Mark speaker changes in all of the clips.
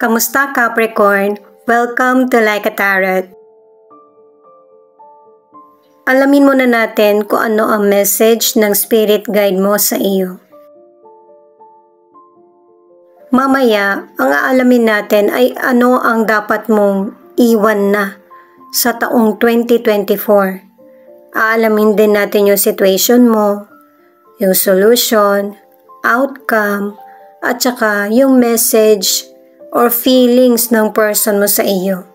Speaker 1: Kamusta Capricorn? Welcome to Like a Tarot. Alamin muna natin kung ano ang message ng spirit guide mo sa iyo. Mamaya, ang aalamin natin ay ano ang dapat mong iwan na sa taong 2024. Aalamin din natin yung situation mo, yung solution, outcome, at saka yung message or feelings ng person mo sa iyo.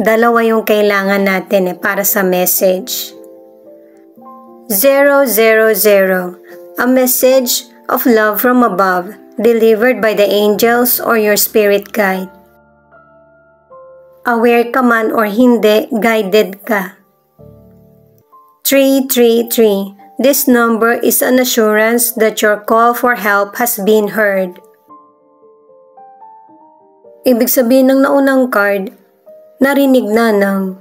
Speaker 1: Dalawa yung kailangan natin para sa message. 000, a message of love from above delivered by the angels or your spirit guide. Aware ka man or hindi, guided ka. 333. This number is an assurance that your call for help has been heard. Ibig sabihin ng naunang card, narinig na ng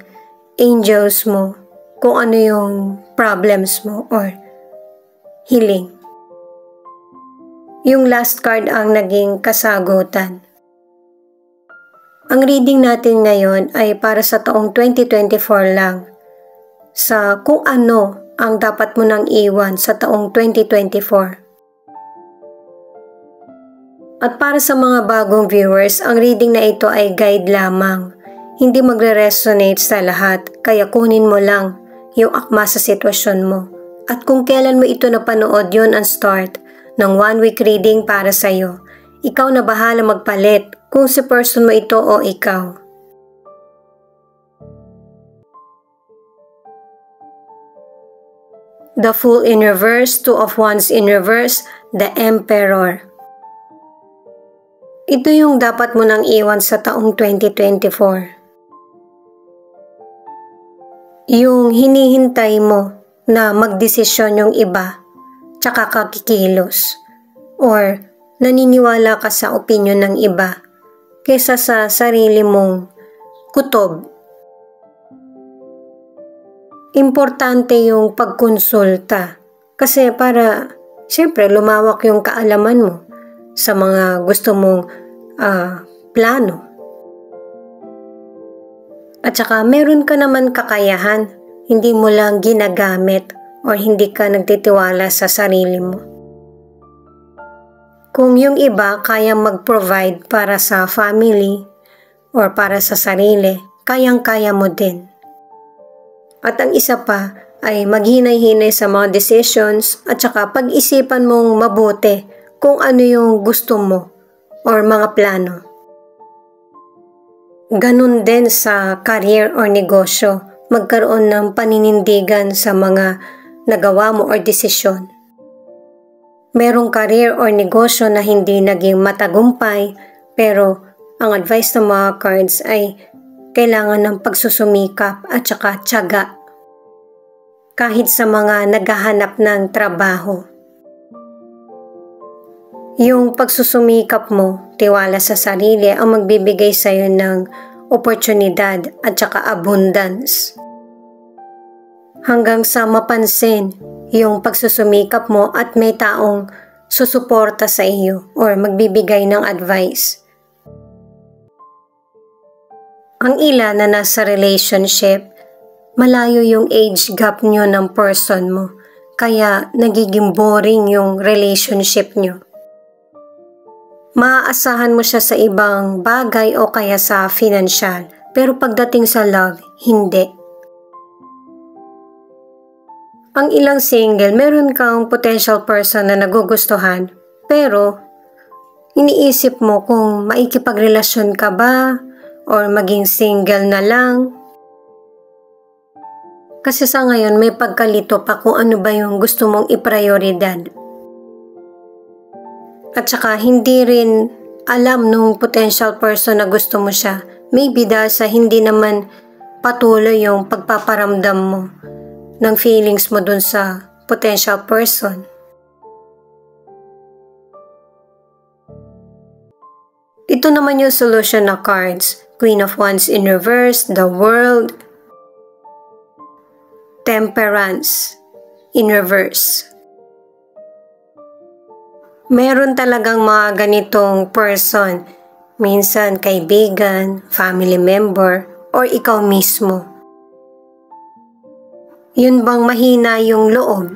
Speaker 1: angels mo kung ano yung problems mo or healing. Yung last card ang naging kasagutan. Ang reading natin ngayon ay para sa taong 2024 lang sa kung ano ang dapat mo nang iwan sa taong 2024. At para sa mga bagong viewers, ang reading na ito ay guide lamang. Hindi magre-resonate sa lahat, kaya kunin mo lang yung akma sa sitwasyon mo. At kung kailan mo ito napanood, yun ang start ng 1-week reading para sa'yo. Ikaw na bahala magpalit kung si person mo ito o ikaw. The Fool in reverse, Two of Wands in reverse, the Emperor. Ito yung dapat mo nang iwan sa taong 2024. Yung hinihintay mo na magdesisyon yung iba, tsaka ka kikilos. Or naniniwala ka sa opinion ng iba, kaysa sa sarili mong kutob. Importante yung pagkonsulta kasi para siyempre lumawak yung kaalaman mo sa mga gusto mong plano. At saka meron ka naman kakayahan, hindi mo lang ginagamit or hindi ka nagtitiwala sa sarili mo. Kung yung iba kayang mag-provide para sa family or para sa sarili, kayang-kaya mo din. At ang isa pa ay maghinay-hinay sa mga decisions at saka pag-isipan mong mabuti kung ano yung gusto mo or mga plano. Ganun din sa career or negosyo, magkaroon ng paninindigan sa mga nagawa mo or desisyon. Merong career or negosyo na hindi naging matagumpay pero ang advice ng mga cards ay kailangan ng pagsusumikap at saka tiyaga kahit sa mga naghahanap ng trabaho. Yung pagsusumikap mo, tiwala sa sarili ang magbibigay sa iyo ng oportunidad at saka abundance. Hanggang sa mapansin yung pagsusumikap mo at may taong susuporta sa iyo or magbibigay ng advice. Ang ilan na nasa relationship, malayo yung age gap nyo ng person mo, kaya nagiging boring yung relationship nyo. Maaasahan mo siya sa ibang bagay o kaya sa financial, pero pagdating sa love, hindi. Ang ilang single, meron kang potential person na nagugustuhan, pero iniisip mo kung maikipagrelasyon ka ba or maging single na lang. Kasi sa ngayon may pagkalito pa kung ano ba yung gusto mong iprioridad. At saka hindi rin alam nung potential person na gusto mo siya. Maybe dahil sa hindi naman patuloy yung pagpaparamdam mo ng feelings mo dun sa potential person. Ito naman yung solution na cards. Queen of Wands in reverse, the World, Temperance in reverse. Meron talagang mga ganitong person, minsan kaibigan, family member, or ikaw mismo. Yun bang mahina yung loob?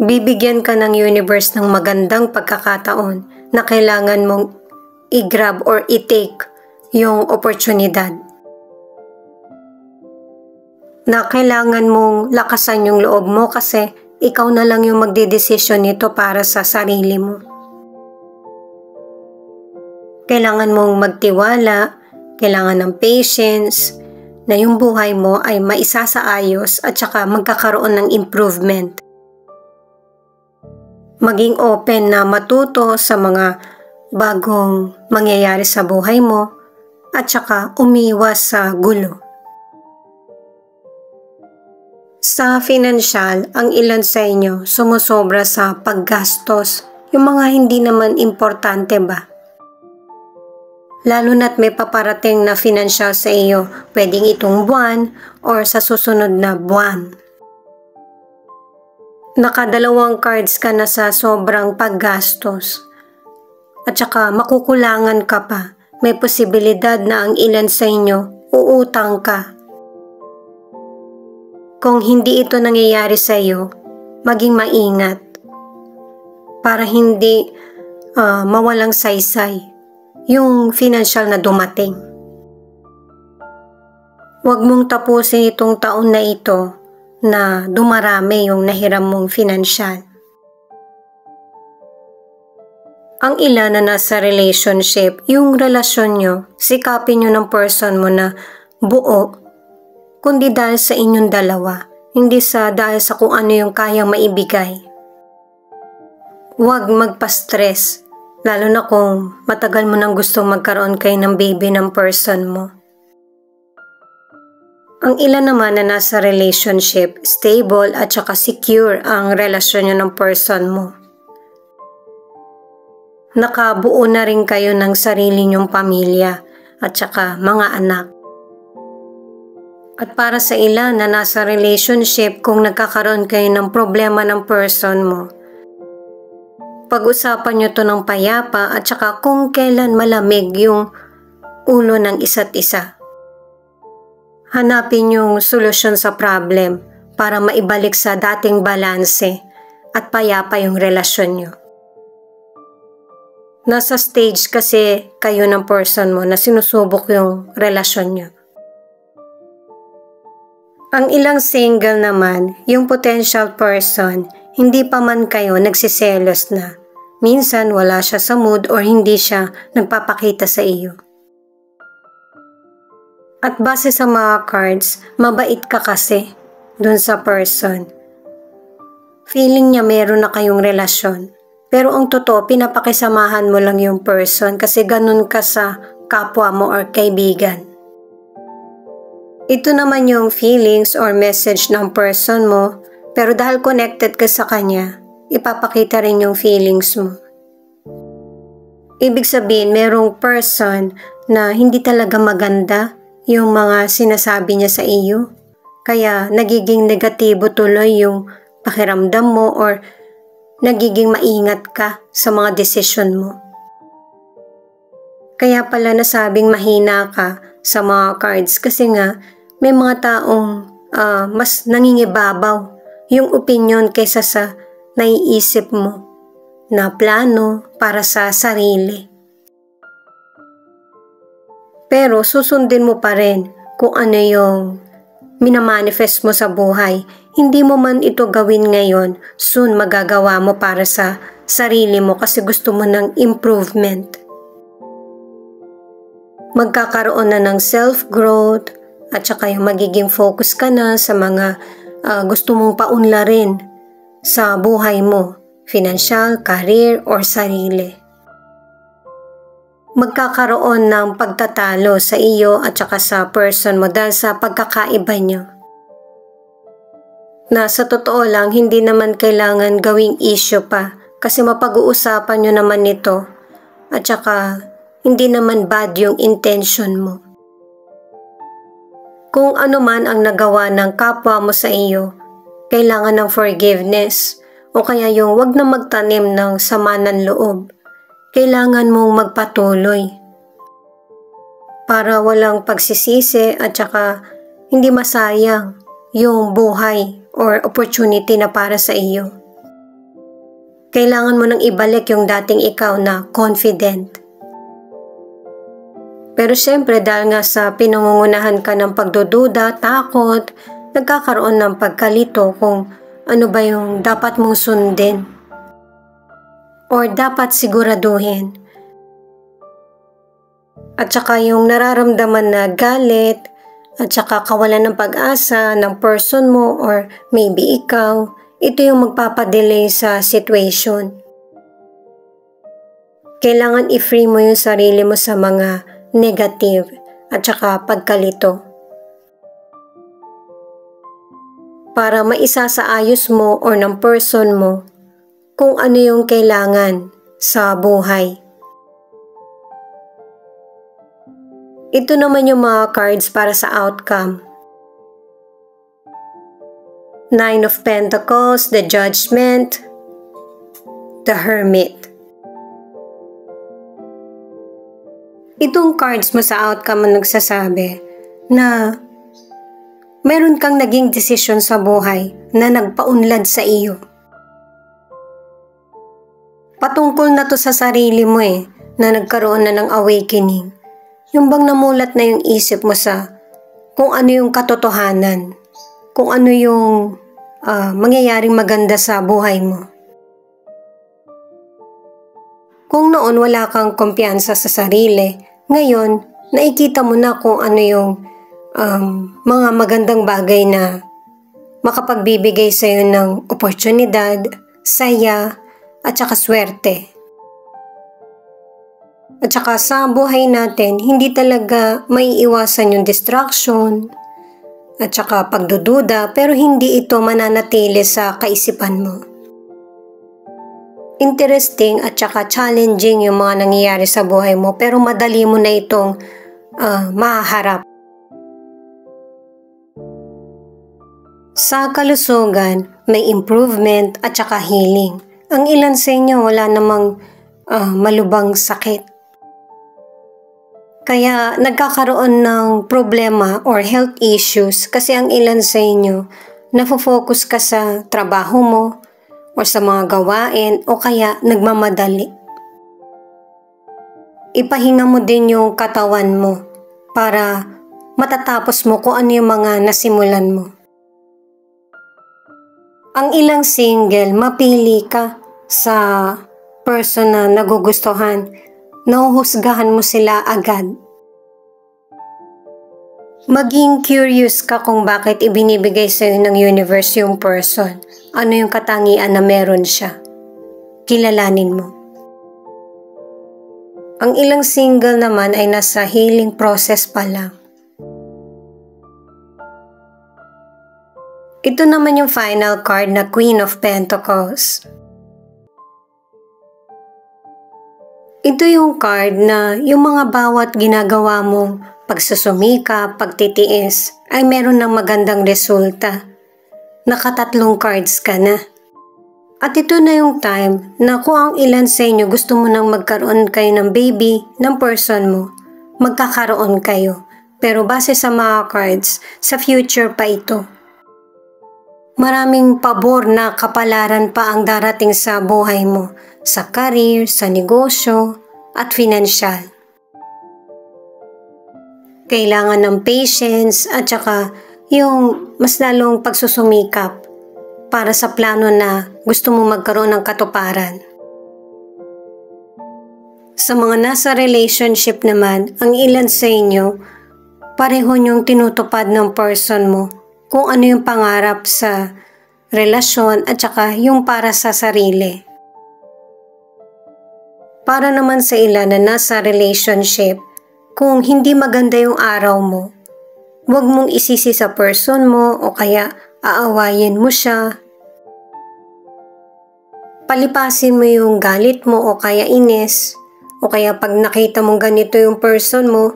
Speaker 1: Bibigyan ka ng universe ng magandang pagkakataon na kailangan mong i-grab or i-take yung oportunidad. Na kailangan mong lakasan yung loob mo kasi ikaw na lang yung magdedesisyon nito para sa sarili mo. Kailangan mong magtiwala, kailangan ng patience, na yung buhay mo ay maisasaayos at saka magkakaroon ng improvement. Maging open na matuto sa mga bagong mangyayari sa buhay mo at saka umiwas sa gulo. Sa financial, ang ilan sa inyo sumusobra sa paggastos, yung mga hindi naman importante ba? Lalo na't may paparating na financial sa iyo, pwedeng itong buwan or sa susunod na buwan. Nakadalawang cards ka na sa sobrang paggastos. At saka makukulangan ka pa, may posibilidad na ang ilan sa inyo uutang ka. Kung hindi ito nangyayari sa iyo, maging maingat para hindi mawalang saysay yung financial na dumating. Huwag mong tapusin itong taon na ito na dumarami yung nahiram mong financial. Ang ilan na nasa relationship, yung relasyon nyo, sikapin nyo ng person mo na buo, kundi dahil sa inyong dalawa, hindi dahil sa kung ano yung kayang maibigay. Huwag magpa-stress, lalo na kung matagal mo nang gustong magkaroon kayo ng baby ng person mo. Ang ilan naman na nasa relationship, stable at saka secure ang relasyon nyo ng person mo. Nakabuo na rin kayo ng sarili nyong pamilya at saka mga anak. At para sa ilan na nasa relationship, kung nagkakaroon kayo ng problema ng person mo, pag-usapan nyo to ng payapa at saka kung kailan malamig yung ulo ng isa't isa. Hanapin yung solusyon sa problem para maibalik sa dating balanse at payapa yung relasyon nyo. Nasa stage kasi kayo ng person mo na sinusubok yung relasyon nyo. Ang ilang single naman, yung potential person, hindi pa man kayo nagsiselos na. Minsan wala siya sa mood or hindi siya nagpapakita sa iyo. At base sa mga cards, mabait ka kasi dun sa person. Feeling niya meron na kayong relasyon. Pero ang totoo, pinapakisamahan mo lang yung person kasi ganun ka sa kapwa mo or kaibigan. Ito naman yung feelings or message ng person mo, pero dahil connected ka sa kanya, ipapakita rin yung feelings mo. Ibig sabihin, merong person na hindi talaga maganda yung mga sinasabi niya sa iyo, kaya nagiging negatibo tuloy yung pakiramdam mo or nagiging maingat ka sa mga desisyon mo. Kaya pala nasabing mahina ka sa mga cards kasi nga may mga taong mas nangingibabaw yung opinion kaysa sa naiisip mo na plano para sa sarili. Pero susundin mo pa rin kung ano yung minamanifest mo sa buhay. Hindi mo man ito gawin ngayon, soon magagawa mo para sa sarili mo kasi gusto mo ng improvement. Magkakaroon na ng self-growth at saka yung magiging focus ka na sa mga gusto mong paunlarin sa buhay mo, financial, career, or sarili. Magkakaroon ng pagtatalo sa iyo at saka sa person mo dahil sa pagkakaiba nyo. Na sa totoo lang, hindi naman kailangan gawing issue pa kasi mapag-uusapan nyo naman ito at saka hindi naman bad yung intention mo. Kung ano man ang nagawa ng kapwa mo sa iyo, kailangan ng forgiveness o kaya yung wag na magtanim ng sama ng loob. Kailangan mong magpatuloy para walang pagsisisi at saka hindi masayang yung buhay or opportunity na para sa iyo. Kailangan mo nang ibalik yung dating ikaw na confident. Pero syempre dahil nga sa pinangungunahan ka ng pagdududa, takot, nagkakaroon ng pagkalito kung ano ba yung dapat mong sundin or dapat siguraduhin. At saka yung nararamdaman na galit at saka kawalan ng pag-asa ng person mo or maybe ikaw, ito yung magpapadelay sa situation. Kailangan i-free mo yung sarili mo sa mga negative at saka pagkalito. Para maisasaayos mo or ng person mo kung ano yung kailangan sa buhay. Ito naman yung mga cards para sa outcome. Nine of Pentacles, the Judgment, the Hermit. Itong cards mo sa outcome ang nagsasabi na meron kang naging desisyon sa buhay na nagpaunlad sa iyo. Patungkol na to sa sarili mo na nagkaroon na ng awakening. Yung bang namulat na yung isip mo sa kung ano yung katotohanan, kung ano yung mangyayaring maganda sa buhay mo. Kung noon wala kang kumpiyansa sa sarili, ngayon nakikita mo na kung ano yung mga magandang bagay na makapagbibigay sa iyo ng oportunidad, saya, at saka swerte. At saka sa buhay natin, hindi talaga maiiwasan yung distraction at saka pagdududa, pero hindi ito mananatili sa kaisipan mo. Interesting at saka challenging yung mga nangyayari sa buhay mo, pero madali mo na itong mahaharap. Sa kalusugan, may improvement at saka healing. Ang ilan sa inyo wala namang malubang sakit. Kaya nagkakaroon ng problema or health issues kasi ang ilan sa inyo nafo-focus ka sa trabaho mo o sa mga gawain o kaya nagmamadali. Ipahinga mo din yung katawan mo para matatapos mo kung ano yung mga nasimulan mo. Ang ilang single, mapili ka sa person na nagugustuhan. Nahuhusgahan mo sila agad. Maging curious ka kung bakit ibinibigay sa iyo ng universe yung person. Ano yung katangian na meron siya. Kilalanin mo. Ang ilang single naman ay nasa healing process pa lang. Ito naman yung final card na Queen of Pentacles. Ito yung card na yung mga bawat ginagawa mong pagsusumika, pagtitiis ay meron ng magandang resulta. Nakatatlong cards ka na. At ito na yung time na kung ang ilan sa inyo gusto mo nang magkaroon kayo ng baby ng person mo, magkakaroon kayo. Pero base sa mga cards, sa future pa ito. Maraming pabor na kapalaran pa ang darating sa buhay mo, sa career, sa negosyo, at financial. Kailangan ng patience at saka yung mas lalong pagsusumikap para sa plano na gusto mo magkaroon ng katuparan. Sa mga nasa relationship naman, ang ilan sa inyo, pareho niyong tinutupad ng person mo kung ano yung pangarap sa relasyon at saka yung para sa sarili. Para naman sa ilan na nasa relationship, kung hindi maganda yung araw mo, huwag mong isisi sa person mo o kaya aawayin mo siya. Palipasin mo yung galit mo o kaya inis o kaya pag nakita mong ganito yung person mo,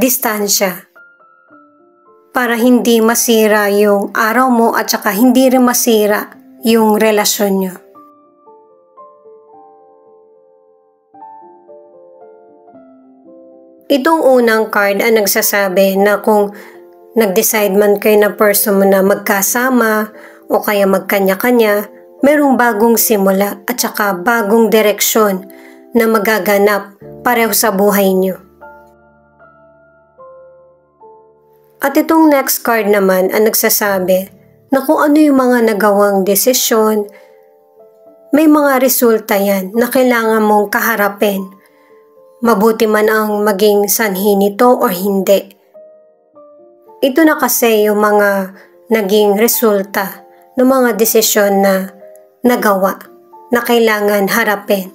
Speaker 1: distansya. Para hindi masira yung araw mo at saka hindi rin masira yung relasyon nyo. Itong unang card ang nagsasabi na kung nag-decide man kayo na person mo na magkasama o kaya magkanya-kanya, merong bagong simula at saka bagong direksyon na magaganap pareho sa buhay nyo. At itong next card naman ang nagsasabi na kung ano yung mga nagawang desisyon, may mga resulta yan na kailangan mong kaharapin. Mabuti man ang maging sanhi nito o hindi. Ito na kasi yung mga naging resulta ng mga desisyon na nagawa na kailangan harapin.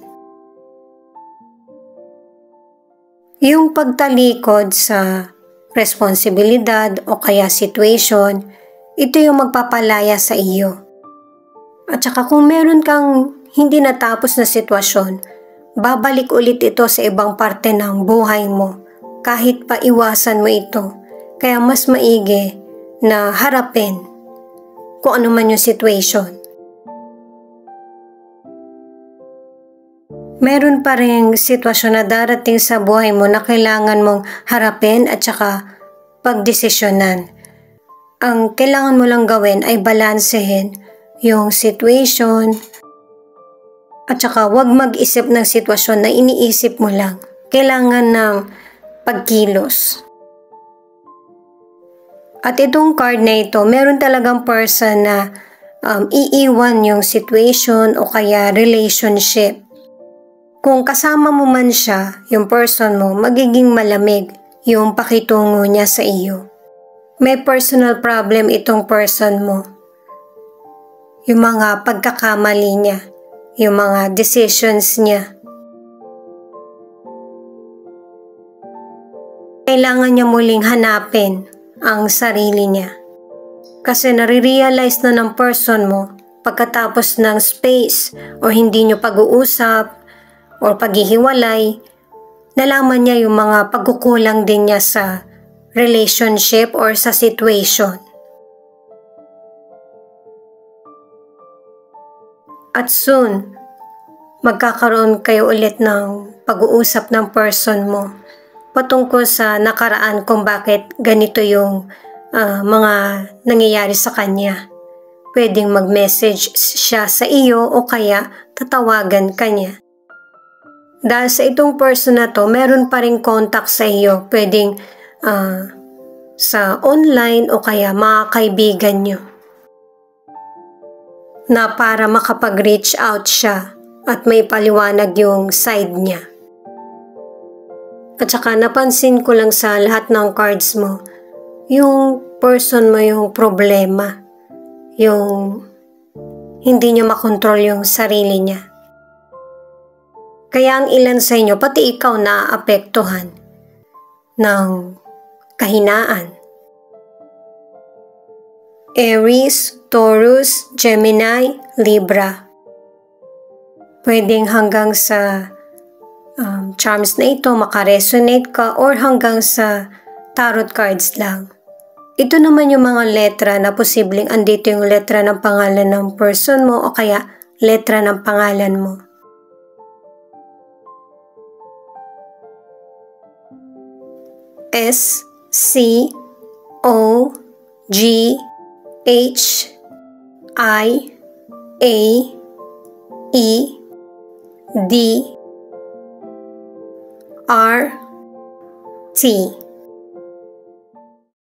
Speaker 1: Yung pagtalikod sa responsibilidad o kaya situation, ito yung magpapalaya sa iyo. At saka kung meron kang hindi natapos na sitwasyon, babalik ulit ito sa ibang parte ng buhay mo kahit pa iwasan mo ito. Kaya mas maigi na harapin kung ano man yung situation. Meron pa ring sitwasyon na darating sa buhay mo na kailangan mong harapin at saka pagdesisyonan. Ang kailangan mo lang gawin ay balansehin yung situation at saka huwag mag-isip ng sitwasyon na iniisip mo lang. Kailangan ng pagkilos. At itong card na ito, meron talagang person na iiwan yung situation o kaya relationship. Kung kasama mo man siya, yung person mo, magiging malamig yung pakitungo niya sa iyo. May personal problem itong person mo. Yung mga pagkakamali niya, yung mga decisions niya. Kailangan niya muling hanapin ang sarili niya. Kasi nare-realize na ng person mo pagkatapos ng space o hindi nyo pag-uusap o paghihiwalay, nalaman niya yung mga pagkukulang din niya sa relationship or sa situation. At soon, magkakaroon kayo ulit ng pag-uusap ng person mo patungkol sa nakaraan kung bakit ganito yung mga nangyayari sa kanya. Pwedeng mag-message siya sa iyo o kaya tatawagan ka niya. Dahil sa itong person na to, meron pa rin contact sa iyo. Pwedeng sa online o kaya mga kaibigan nyo. Na para makapag-reach out siya at may paliwanag yung side niya. At saka napansin ko lang sa lahat ng cards mo, yung person mo yung problema. Yung hindi niya makontrol yung sarili niya. Kaya ang ilan sa inyo, pati ikaw naaapektuhan ng kahinaan. Aries, Taurus, Gemini, Libra. Pwedeng hanggang sa charms na ito makaresonate ka or hanggang sa tarot cards lang. Ito naman yung mga letra na posibleng andito yung letra ng pangalan ng person mo o kaya letra ng pangalan mo. S, C, O, G, H, I, A, E, D, R, T.